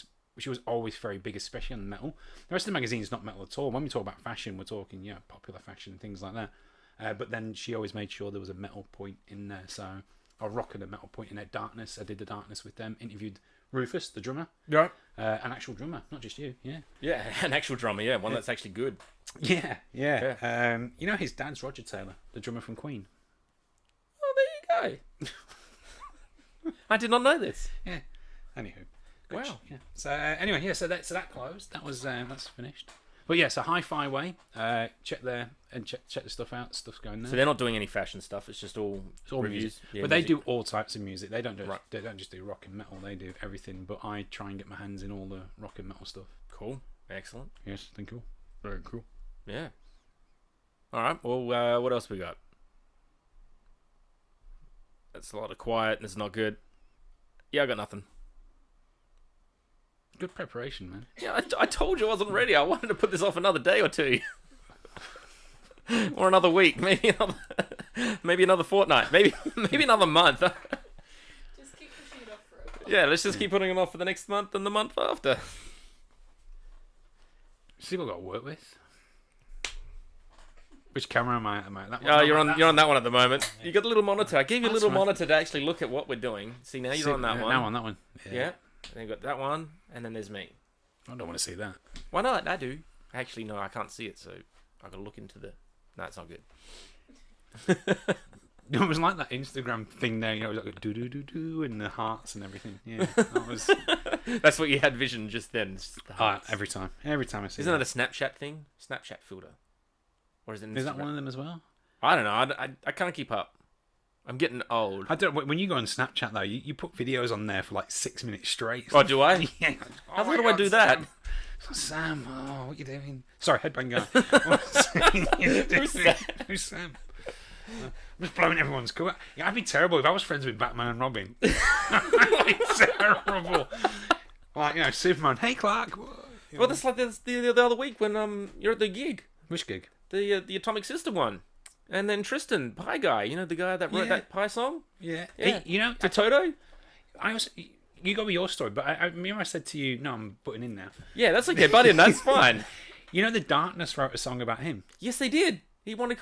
was always very big, especially on metal. The rest of the magazine is not metal at all. When we talk about fashion, we're talking popular fashion and things like that. But then she always made sure there was a metal point in there. So or rock and a metal point in there. Darkness, I did the Darkness with them. Interviewed Rufus, the drummer. Right. An actual drummer, not just you. Yeah. Yeah, an actual drummer. Yeah, one that's actually good. Yeah. You know his dad's Roger Taylor, the drummer from Queen. Oh, there you go. I did not know this. Yeah. Anywho. Which, Wow. yeah. So anyway, yeah. So that closed. That was that's finished. But yeah, so Hi-Fi Way. Check there and check the stuff out. Stuff's going there. So they're not doing any fashion stuff. It's just all reviews. Music. Yeah, but music. they do all types of music. They don't just do rock and metal. They do everything. But I try and get my hands in all the rock and metal stuff. Cool. Excellent. Yes, thank you. Very cool. Yeah. All right. Well, what else we got? That's a lot of quiet and it's not good. Yeah, I got nothing. Good preparation, man. Yeah, I told you I wasn't ready. I wanted to put this off another day or two. Or another week. Maybe another fortnight. Maybe another month. Just keep pushing it off for a while. Yeah, let's just keep putting them off for the next month and the month after. See what I've got to work with. Which camera am I at? That one? Oh, you're on that one at the moment. You got the little monitor. I gave you a That's little right. monitor to actually look at what we're doing. See, now you're on that one. Now on that one. Yeah. And then you got that one, and then there's me. I don't want to see that. Why not? I do. Actually, no, I can't see it, so I got to look into the... No, it's not good. It was like that Instagram thing there, it was like do do do do and the hearts and everything. Yeah, that was. That's what you had vision just then. Just the hearts. Every time I see. Isn't that a Snapchat thing? Snapchat filter, or is it? Is that one of them as well? I don't know. I can't keep up. I'm getting old. I don't. When you go on Snapchat though, you put videos on there for like 6 minutes straight. Oh, do I? Yeah. How do I do that? Sam, oh, what you doing? Sorry, Headband Guy. Who's Sam? I'm just blowing everyone's cover. Yeah, I'd be terrible if I was friends with Batman and Robin. I'd be terrible. Like, Superman. Hey, Clark. Well, that's like the other week when you're at the gig. Which gig? The Atomic System one. And then Tristan, Pie Guy, the guy that wrote that Pie song? Yeah. Yeah. Hey, to Toto? You go with your story, but I remember I said to you, no, I'm putting in now. Yeah, that's okay, buddy. That's fine. The Darkness wrote a song about him. Yes, they did. He won a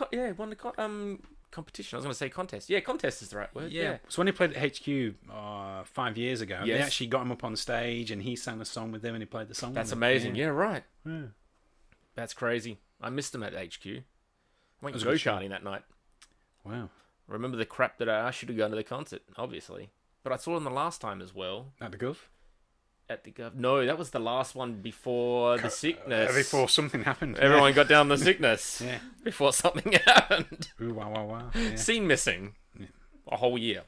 competition. I was going to say contest. Yeah, contest is the right word. Yeah. So when he played at HQ 5 years ago, Yes. they actually got him up on stage and he sang a song with them and he played the song. That's with amazing. Them. Yeah, right. Yeah. That's crazy. I missed him at HQ. I went was a good show. go-karting that night. Wow. I remember the crap that I should have gone to the concert, obviously. But I saw him the last time as well. At the Gov? At the Gov. No, that was the last one before the sickness. Before something happened. Everyone got down the sickness. Yeah. Before something happened. Ooh, wow. Yeah. Scene missing. Yeah. A whole year.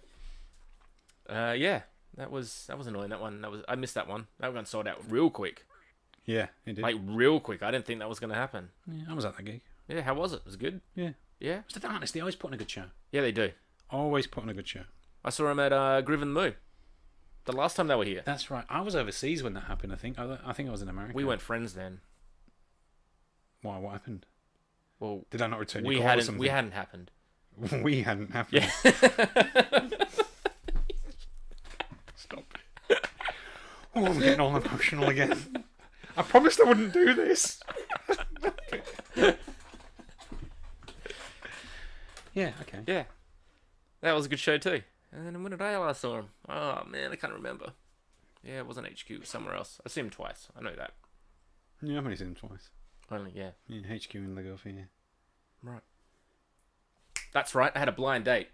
Yeah. That was annoying. That one. I missed that one. That one sold out real quick. Yeah, it did. Like real quick. I didn't think that was going to happen. Yeah, I was at that gig. Yeah. How was it? Was it good? Yeah. Yeah. It's the Darkness. They always put on a good show. Yeah, they do. Always put on a good show. I saw him at Griven Moo. The last time they were here. That's right. I was overseas when that happened, I think. I think I was in America. We weren't friends then. Why? What happened? Well, Did I not return your call or something? we hadn't happened. We hadn't happened. Yeah. Stop. Oh, I'm getting all emotional again. I promised I wouldn't do this. Yeah, okay. Yeah. That was a good show too. And then when did I last saw him? Oh man, I can't remember. Yeah, it wasn't HQ, it was somewhere else. I've seen him twice. I know that. Yeah, I've only seen him twice. Only, yeah. Yeah, HQ and Lego for you. Right. That's right, I had a blind date.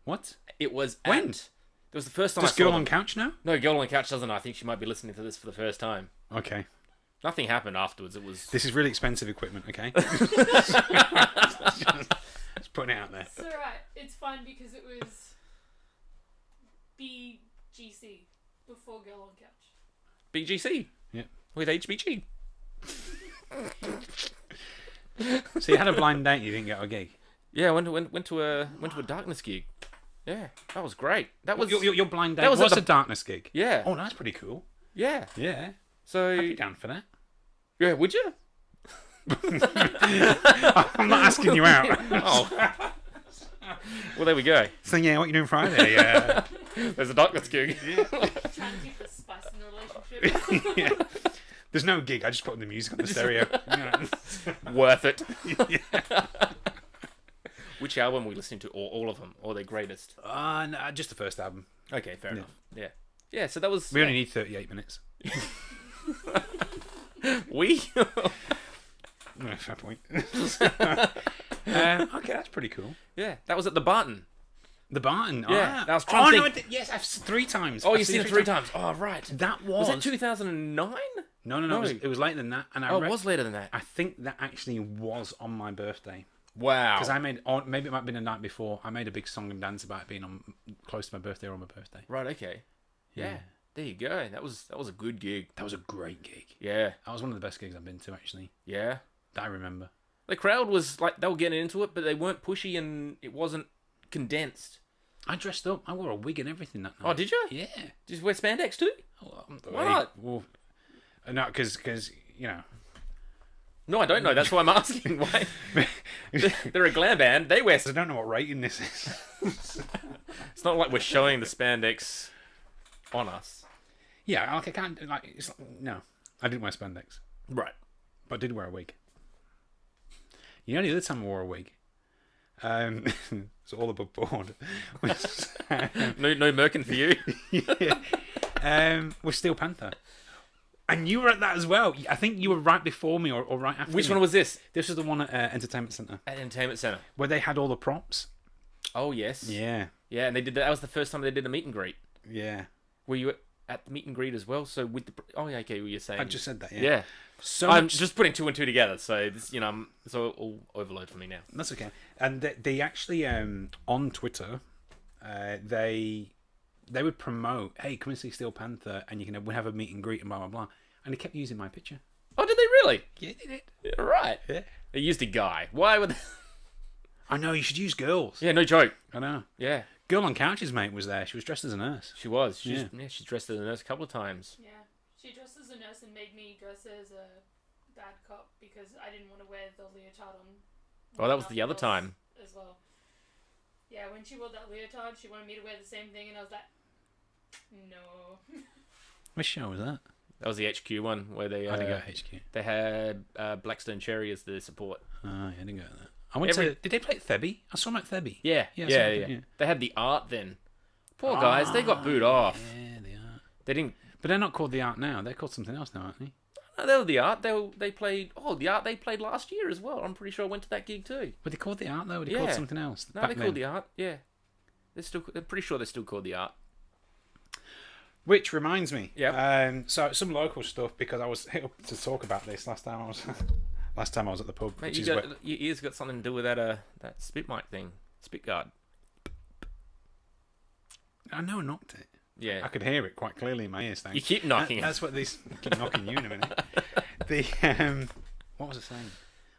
What? It was When? It was the first time Does I saw Girl them. on Couch now? No, Girl on Couch doesn't. I think she might be listening to this for the first time. Okay. Nothing happened afterwards. It was... This is really expensive equipment, okay? Just putting it out there. It's alright. It's fine because it was BGC before Girl on Couch. BGC. Yeah. With HBG. So you had a blind date, you didn't get a gig? Yeah, went to a Darkness gig. Yeah, that was great. That was Your blind date that was was at a the- Darkness gig? yeah, Oh, that's pretty cool. yeah. Yeah. So I'd be down for that. yeah, would you? I'm not asking you out. Oh, well, there we go. So yeah, what you doing Friday? Yeah. There's a Darkness gig. Trying to keep the spice in the relationship. Yeah. There's no gig. I just put the music on the stereo. Yeah. Worth it. Which album are we listening to? All of them, or their greatest? No, just the first album. Okay, fair enough. Yeah, yeah. So that was We only need 38 minutes. we. No, fair point. Okay, that's pretty cool. Yeah, that was at the Barton. The Barton. Yeah, Ah. that was trying to no, think- yes, I've seen 3 times. Oh, I've you've seen it 3 times. Oh, right. That Was was. that 2009? No. No. It was later than that. And Oh, it was later than that. I think that actually was on my birthday. Wow. Because I made, or maybe it might have been the night before, I made a big song and dance about it being on close to my birthday or on my birthday. Right. Okay. Yeah. There you go. That was a good gig. That was a great gig. Yeah. That was one of the best gigs I've been to, actually. Yeah. That I remember. The crowd was like they were getting into it, but they weren't pushy and it wasn't condensed. I dressed up. I wore a wig and everything that night. Oh, did you? Yeah. Did you wear spandex too? Why not? Well, no, because you know. No, I don't know. That's why I'm asking. Why? They're a glam band. They wear. I don't know what rating this is. It's not like we're showing the spandex on us. Yeah, like I can't. Like, no, I didn't wear spandex, Right. but I did wear a wig. You know, the other time I wore a wig, it's all above board. Was, No merkin for you. was Steel Panther, and you were at that as well. I think you were right before me or right after. Which me. one was this? This was the one at Entertainment Centre At Entertainment Centre. where they had all the props. Oh yes. Yeah, Yeah, and they did that. That was the first time they did a meet and greet. yeah. Were you at the meet and greet as well? So with the yeah, okay, what you're saying? I just said that. Yeah. yeah. So I'm much- just putting 2 and 2 together. So this, it's all overload for me now. That's okay. And they actually on Twitter, they would promote, hey, come and see Steel Panther, and you can have a meet and greet and blah blah blah. And they kept using my picture. Oh, did they really? Yeah, they did. Yeah, right. Yeah. They used a guy. Why would? They... I know, you should use girls. Yeah, no joke. I know. Yeah, Girl on Couch's mate was there. She was dressed as a nurse. she was. She's dressed as a nurse a couple of times. Yeah. She dressed as a nurse and made me dress as a bad cop because I didn't want to wear the leotard on. Oh, that was the nothing other else time. As well. Yeah, when she wore that leotard, she wanted me to wear the same thing, and I was like, no. Which show was that? That was the HQ one where they I didn't go to HQ. they had Blackstone Cherry as the support. Oh, yeah, I didn't go to that. I went to. Did they play at Thebby? I saw them at Thebby. Yeah, Yeah, yeah, I yeah, saw it, yeah. They had the art then. Poor guys, they got booed off. Yeah, they are. They didn't. But they're not called the Art now. They're called something else now, aren't they? No, they were the art. They played. Oh, the art they played last year as well. I'm pretty sure I went to that gig too. Were they called the Art though? Were they Yeah. called something else? No, back they then? called the art. Yeah, they're pretty sure they're still called the art. Which reminds me, Yep. so some local stuff because I was hit up to talk about this last time I was at the pub. Mate, which is your ears got something to do with that spit mic thing, spit guard. I know I knocked it. Yeah, I could hear it quite clearly in my ears. Thanks. you keep knocking it. That's what these keep knocking you in a minute. The what was I saying?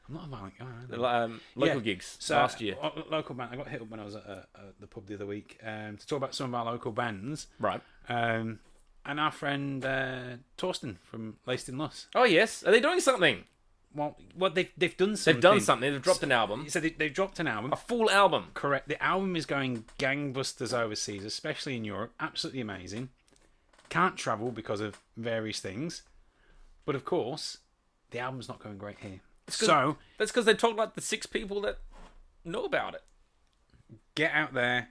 I'm not a violent guy. Local Yeah. gigs So, last year. Local band. I got hit up when I was at the pub the other week to talk about some of our local bands. Right. And our friend Torsten from Laced in Luss. Oh yes, are they doing something? Well, they've done something. They've done something. They've dropped an album, So they've dropped an album. a full album. Correct. The album is going gangbusters overseas, especially in Europe. Absolutely amazing. Can't travel because of various things. But of course, the album's not going great here. So, That's because they talk like the 6 people that know about it. get out there,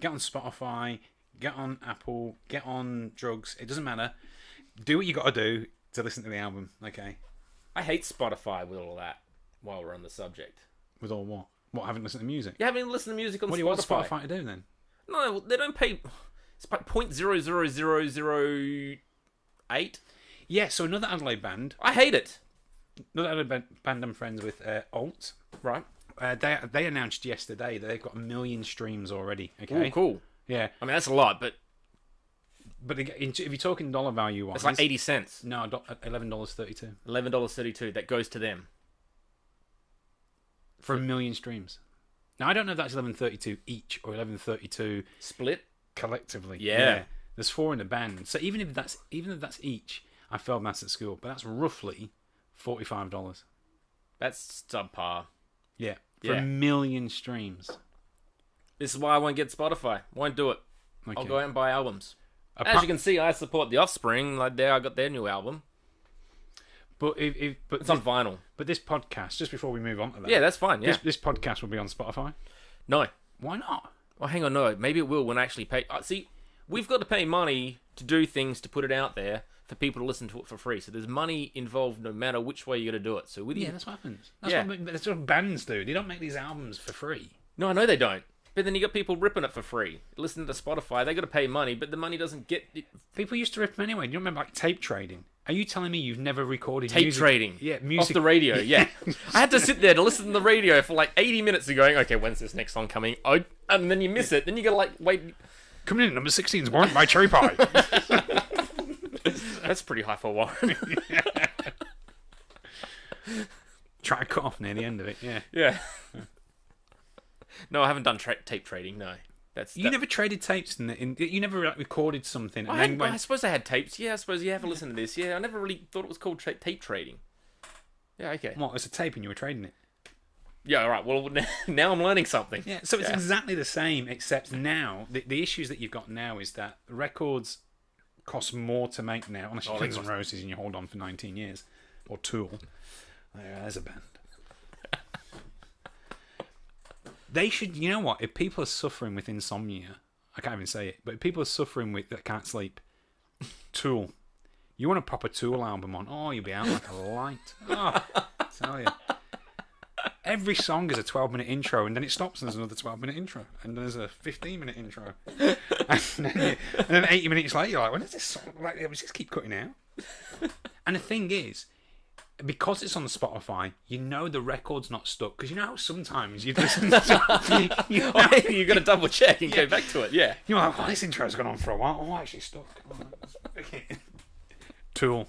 get on Spotify, get on Apple, get on drugs. It doesn't matter. Do what you got to do to listen to the album, okay? I hate Spotify with all that. While we're on the subject, With all what? What, haven't listened to music? you haven't listened to music on What do Spotify. you want Spotify to do then? No, they don't pay. It's like 0.00008. Yeah, so another Adelaide band. I hate it. Another Adelaide band I'm friends with, Alt. Right. They announced yesterday that they've got 1 million streams already. Okay. Ooh, cool. Yeah, I mean, that's a lot, but but if you're talking dollar value wise, it's like 80 cents. No, $11.32 $11.32. That goes to them. for 1 million streams. Now I don't know if that's $11.32 each or $11.32 Split. collectively. Yeah. There's 4 in the band, so even if that's each, I failed maths at school, but that's roughly $45. That's subpar. Yeah, for Yeah. 1 million streams. This is why I won't get Spotify. Won't do it. Okay. I'll go out and buy albums. Apart- As you can see, I support The Offspring. Like there, I got their new album. But It's on vinyl. But this podcast, just before we move on to that, Yeah, that's fine. Yeah. this podcast will be on Spotify. No. Why not? Well, hang on. No, maybe it will when I actually pay. See, we've got to pay money to do things to put it out there for people to listen to it for free. So there's money involved no matter which way you got to do it. So with Yeah, you, that's what happens. Yeah. That's what bands do. They don't make these albums for free. no, I know they don't. But then you got people ripping it for free. Listen to Spotify, they got to pay money, but the money doesn't get People used to rip them anyway. Do you remember like tape trading? Are you telling me you've never recorded tape music? trading. Yeah, Off music the radio. Yeah, I had to sit there to listen to the radio for like 80 minutes and going, okay, when's this next song coming? Oh, and then you miss it. Then you got to like wait. Coming in at number 16 is Warrant by Cherry Pie. That's pretty high for Warren. Try to cut off near the end of it. Yeah. Yeah. No, I haven't done tape trading. No, You never traded tapes you never like, recorded something and I, then I suppose I had tapes. Yeah, I suppose you have a listen to this. Yeah, I never really thought it was called tape trading. Yeah, okay. What, it's a tape and you were trading it? Yeah, all right. Well, now I'm learning something. Yeah, so it's exactly the same, except now, the issues that you've got now is that records cost more to make now, unless you Guns N' Roses and you hold on for 19 years, or Tool. There's a band. They should, you know what, if people are suffering with insomnia, I can't even say it, but if people are suffering with that can't sleep, Tool. You want a proper Tool album on, oh, you'll be out like a light. Oh, I tell you. Every song is a 12-minute intro, and then it stops and there's another 12-minute intro, and there's a 15-minute intro. and then 80 minutes later, you're like, when is this song? Like, we just keep cutting out. And the thing is, because it's on Spotify, you know the record's not stuck. Because you know how sometimes you listen to you Got to double check and go back to it. Yeah. you're like, oh, this intro's gone on for a while. Oh, actually stuck. Tool.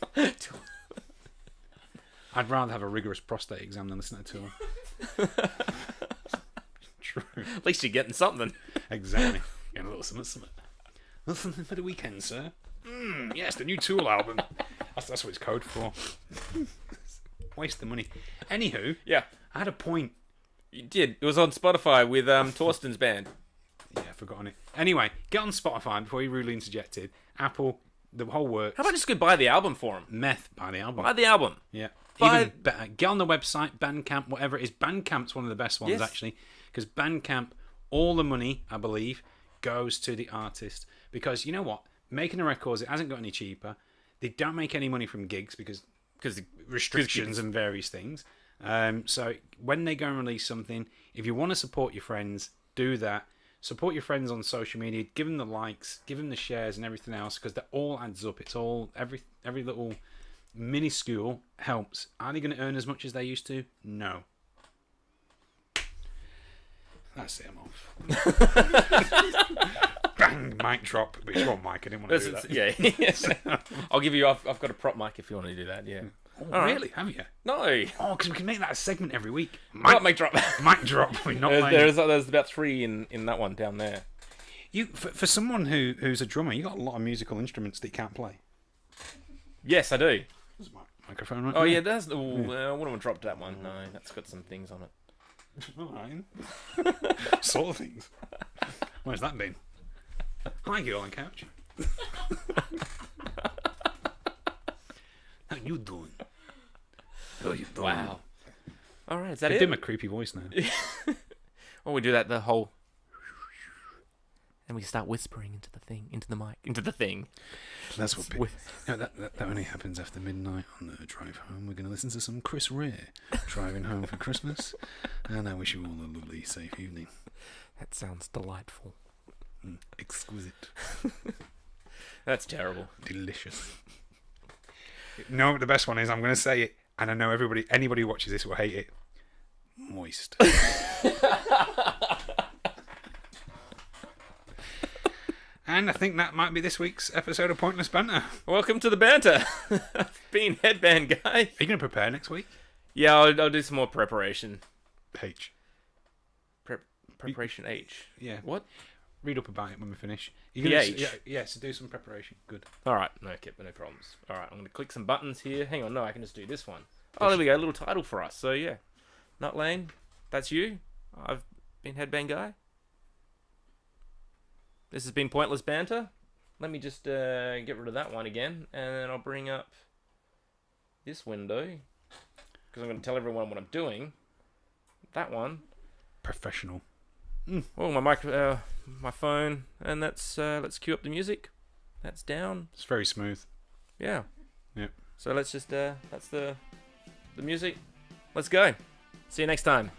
I'd rather have a rigorous prostate exam than listen to Tool. True. At least you're getting something. Exactly. Getting a little something. Little something for the weekend, sir. Yes, the new Tool album. That's what it's code for. Waste the money. Anywho, Yeah. I had a point. You did. It was on Spotify with Torsten's band. Yeah, I've forgotten it. Anyway, get on Spotify before you rudely interjected. Apple, the whole works. How about just go buy the album for him? Meth, buy the album. Buy the album. Yeah. Buy- Even better, get on the website, Bandcamp, whatever it is. Bandcamp's one of the best ones, Yes. actually. Because Bandcamp, all the money, I believe, goes to the artist. Because you know what? Making a record, it hasn't got any cheaper. They don't make any money from gigs because the restrictions and various things. So when they go and release something, if you want to support your friends, do that. Support your friends on social media. Give them the likes, give them the shares and everything else, because that all adds up. It's all every little minuscule helps. Are they going to earn as much as they used to? No. That's it. I'm off. Bang, mic drop. But it's one mic. I didn't want to do that. Yeah. I'll give you. I've got a prop mic if you want to do that. Yeah. Oh, really? Have you? No. Oh, because we can make that a segment every week. Mic drop. Mic drop. We're not There's about 3 in that one down there. You for someone who's a drummer, you got a lot of musical instruments that you can't play. Yes, I do. There's my microphone right Oh there. yeah, that's. I wouldn't want to drop that one. No, that's got some things on it. Alright. Sort of things. Where's that been? Hi, girl on couch. How you doing? How you doing? Wow. All right, is that I it? did my creepy voice now. Well, we do that the whole. and we start whispering into the thing, into the mic, into the thing. That's what. That only happens after midnight on the drive home. We're going to listen to some Chris Rea driving home for Christmas, and I wish you all a lovely, safe evening. That sounds delightful. Exquisite. That's terrible. Delicious. No, the best one is I'm going to say it, and I know anybody who watches this will hate it. Moist. And I think that might be this week's episode of Pointless Banter. Welcome to the Banter. I've been Headband Guy. Are you going to prepare next week? Yeah, I'll do some more preparation. H. Preparation H. Yeah. What? Read up about it when we finish. Yeah, so do some preparation. Good. All right. No problems. All right, I'm going to click some buttons here. Hang on, no, I can just do this one. Oh, there we go. A little title for us. So, yeah. NotLain, that's you. I've been Headband Guy. This has been Pointless Banter. Let me just get rid of that one again, and then I'll bring up this window, because I'm going to tell everyone what I'm doing. That one. Professional. Oh, my phone, and let's cue up the music. That's down. It's very smooth. Yeah. Yep. So let's just that's the music. Let's go. See you next time.